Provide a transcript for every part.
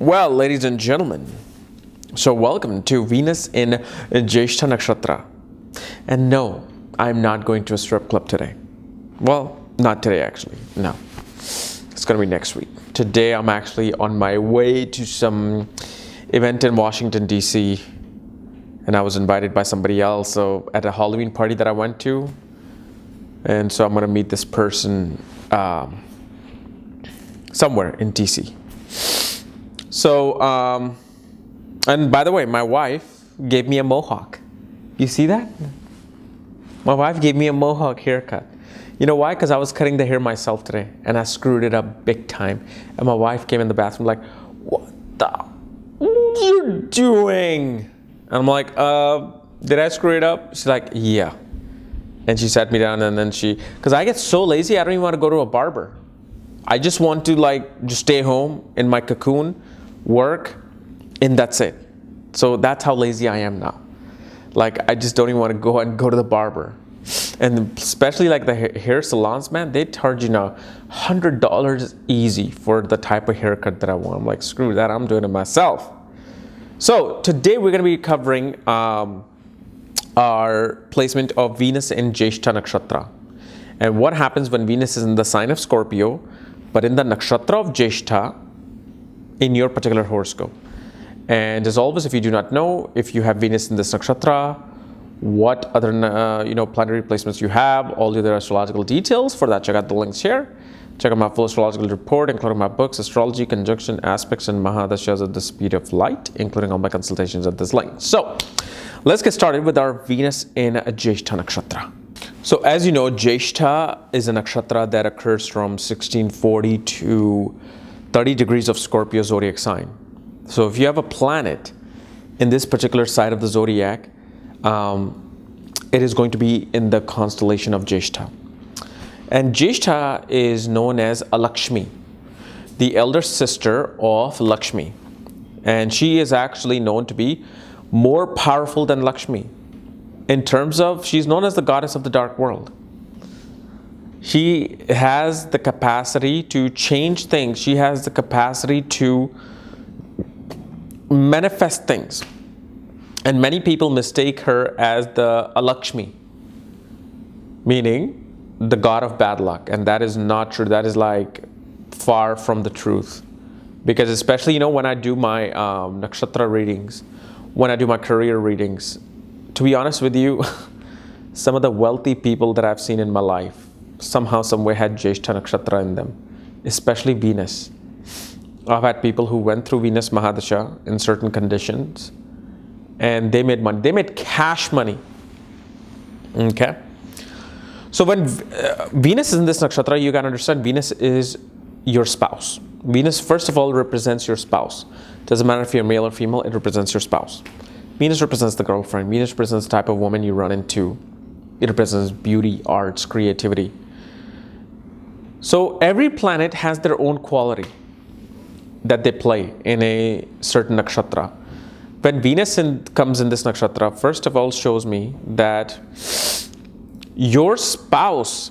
Well, ladies and gentlemen, so welcome to Venus in Jyeshtha Nakshatra. And no, I'm not going to a strip club today. Well, not today actually, no. It's gonna be next week. Today I'm actually on my way to some event in Washington, D.C. and I was invited by somebody else so at a Halloween party that I went to. And so I'm gonna meet this person somewhere in D.C. So, and by the way, my wife gave me a mohawk. You see that? My wife gave me a mohawk haircut. You know why? Because I was cutting the hair myself today and I screwed it up big time. And my wife came in the bathroom like, what are you doing? And I'm like, did I screw it up? She's like, yeah. And she sat me down and then because I get so lazy, I don't even want to go to a barber. I just want to just stay home in my cocoon, work, and that's it. So that's how lazy I am now. I just don't even want to go to the barber. And especially the hair salons, man, they charge you now $100 easy for the type of haircut that I want. I'm like, screw that, I'm doing it myself. So today we're going to be covering our placement of Venus in Jyeshtha Nakshatra. And what happens when Venus is in the sign of Scorpio, but in the Nakshatra of Jyeshtha in your particular horoscope. And as always, if you do not know, if you have Venus in this nakshatra, what other planetary placements you have, all the other astrological details, for that check out the links here. Check out my full astrological report, including my books, Astrology, Conjunction, Aspects, and Mahadashas at the Speed of Light, including all my consultations at this link. So let's get started with our Venus in Jyeshtha Nakshatra. So as you know, Jyeshtha is a nakshatra that occurs from 1640 to 30 degrees of Scorpio zodiac sign. So if you have a planet in this particular side of the zodiac, it is going to be in the constellation of Jyeshtha. And Jyeshtha is known as Lakshmi, the elder sister of Lakshmi. And she is actually known to be more powerful than Lakshmi. In terms of, she's known as the goddess of the dark world. She has the capacity to change things. She has the capacity to manifest things. And many people mistake her as the Lakshmi, meaning the god of bad luck. And that is not true. That is far from the truth. Because especially, when I do my nakshatra readings, when I do my career readings, to be honest with you, some of the wealthy people that I've seen in my life somehow, somewhere had Jyeshtha Nakshatra in them, especially Venus. I've had people who went through Venus Mahadasha in certain conditions and they made money. They made cash money. Okay? So when Venus is in this nakshatra, you can understand Venus is your spouse. Venus, first of all, represents your spouse. Doesn't matter if you're male or female, it represents your spouse. Venus represents the girlfriend. Venus represents the type of woman you run into. It represents beauty, arts, creativity. So every planet has their own quality that they play in a certain nakshatra. When Venus comes in this nakshatra, first of all shows me that your spouse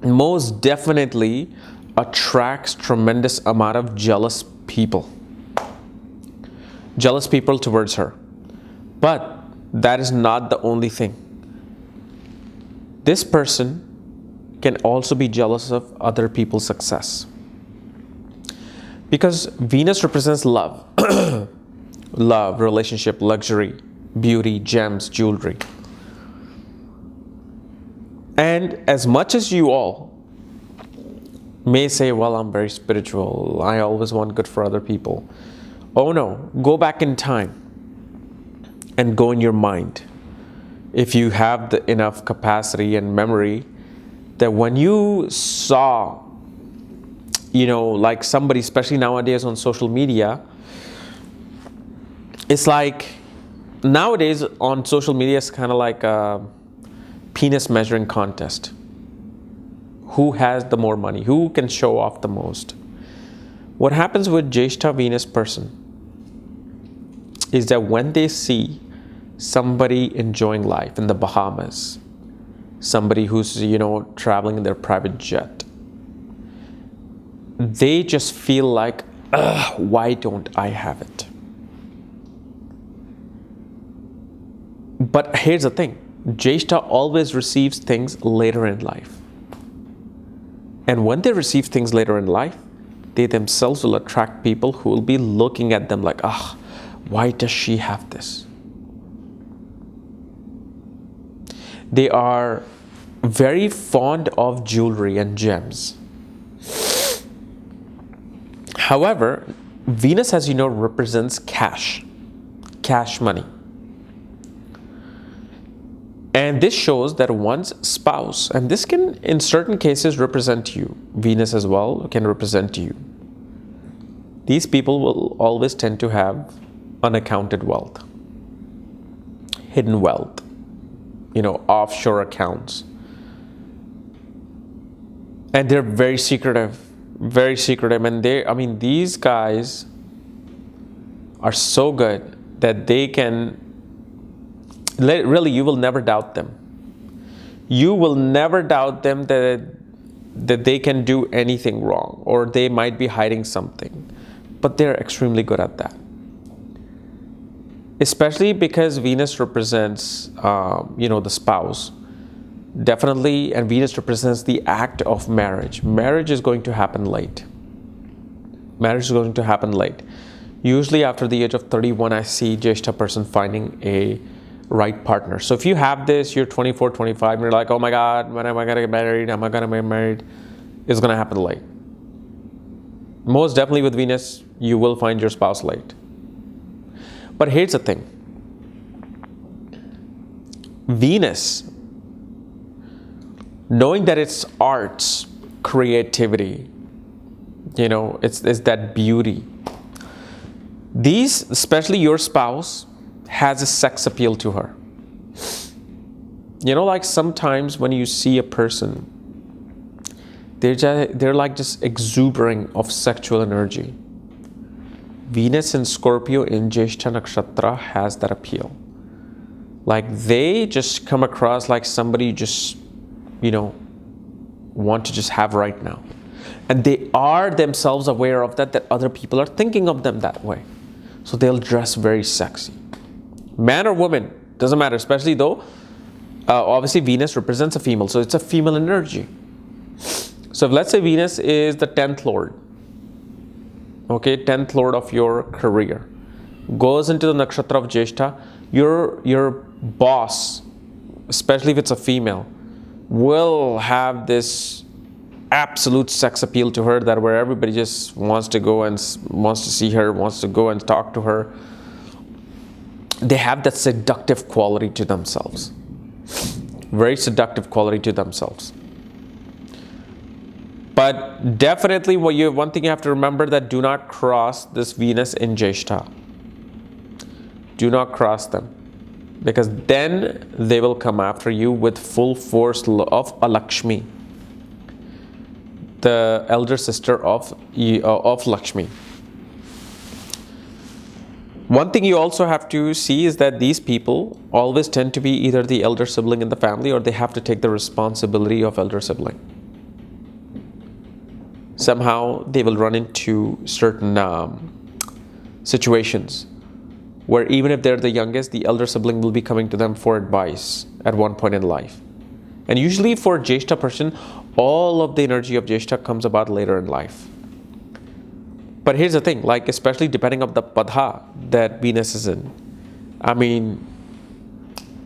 most definitely attracts tremendous amount of jealous people. Jealous people towards her. But that is not the only thing. This person can also be jealous of other people's success. Because Venus represents love. Love, relationship, luxury, beauty, gems, jewelry. And as much as you all may say, well, I'm very spiritual, I always want good for other people. Oh no, go back in time and go in your mind. If you have the enough capacity and memory that when you saw, somebody, especially nowadays on social media, it's nowadays on social media, it's kind of like a penis measuring contest. Who has the more money? Who can show off the most? What happens with Jyeshtha Venus person is that when they see somebody enjoying life in the Bahamas, somebody who's, traveling in their private jet, they just feel like why don't I have it? But here's the thing, Jyeshtha always receives things later in life. And when they receive things later in life, they themselves will attract people who will be looking at them like, why does she have this? They are very fond of jewelry and gems. However, Venus, as you know, represents cash money. And this shows that one's spouse, and this can in certain cases represent you, Venus as well can represent you. These people will always tend to have unaccounted wealth, hidden wealth, offshore accounts. And they're very secretive. And these guys are so good that they can, really, you will never doubt them. You will never doubt them that they can do anything wrong, or they might be hiding something. But they're extremely good at that. Especially because Venus represents, the spouse. Definitely, and Venus represents the act of marriage. Marriage is going to happen late. Usually after the age of 31, I see Jyeshtha person finding a right partner. So if you have this, you're 24, 25, and you're like, oh my God, when am I going to get married? Am I going to be married? It's going to happen late. Most definitely with Venus, you will find your spouse late. But here's the thing. Venus, knowing that it's arts, creativity, it's that beauty. These, especially your spouse, has a sex appeal to her. Like sometimes when you see a person, they're like just exuberating of sexual energy. Venus in Scorpio in Jyeshtha Nakshatra has that appeal. Like they just come across like somebody you just, want to just have right now. And they are themselves aware of that other people are thinking of them that way. So they'll dress very sexy. Man or woman, doesn't matter, especially though, obviously Venus represents a female, so it's a female energy. So if let's say Venus is the 10th Lord, 10th Lord of your career, goes into the nakshatra of Jyeshtha, your boss, especially if it's a female, will have this absolute sex appeal to her that where everybody just wants to go and wants to see her, wants to go and talk to her. They have that seductive quality to themselves. Very seductive quality to themselves. But definitely one thing you have to remember, that do not cross this Venus in Jyeshtha. Do not cross them. Because then they will come after you with full force of Lakshmi, the elder sister of Lakshmi. One thing you also have to see is that these people always tend to be either the elder sibling in the family, or they have to take the responsibility of elder sibling. Somehow they will run into certain situations where even if they're the youngest, the elder sibling will be coming to them for advice at one point in life. And usually for Jyeshtha person, all of the energy of Jyeshtha comes about later in life. But here's the thing, like especially depending on the padha that Venus is in,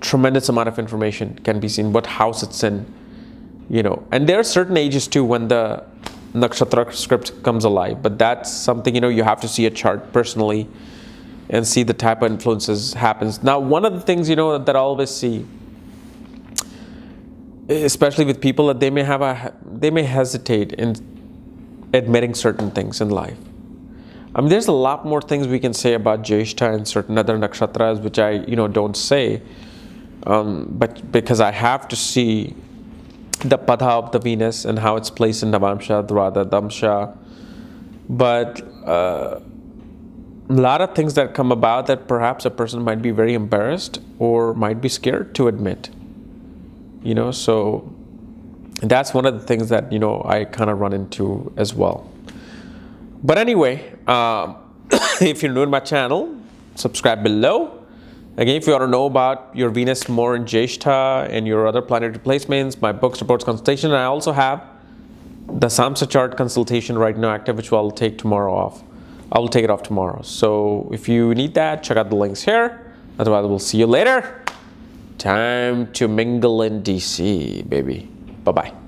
tremendous amount of information can be seen, what house it's in, and there are certain ages too when the nakshatra script comes alive, but that's something, you have to see a chart personally and see the type of influences happens. Now, one of the things, that I always see, especially with people, that they may hesitate in admitting certain things in life. There's a lot more things we can say about Jyeshtha and certain other nakshatras, which I, don't say, but because I have to see the padha of the Venus and how it's placed in Navamsha, Dhrada, Damsha. But a lot of things that come about that perhaps a person might be very embarrassed or might be scared to admit. So that's one of the things that, I kind of run into as well. But anyway, if you're new to my channel, subscribe below. Again, if you want to know about your Venus more in Jyeshtha and your other planetary placements, my books, reports, consultation, and I also have the Samsa chart consultation right now active, which I'll take tomorrow off. I will take it off tomorrow. So if you need that, check out the links here. Otherwise, we'll see you later. Time to mingle in DC, baby. Bye-bye.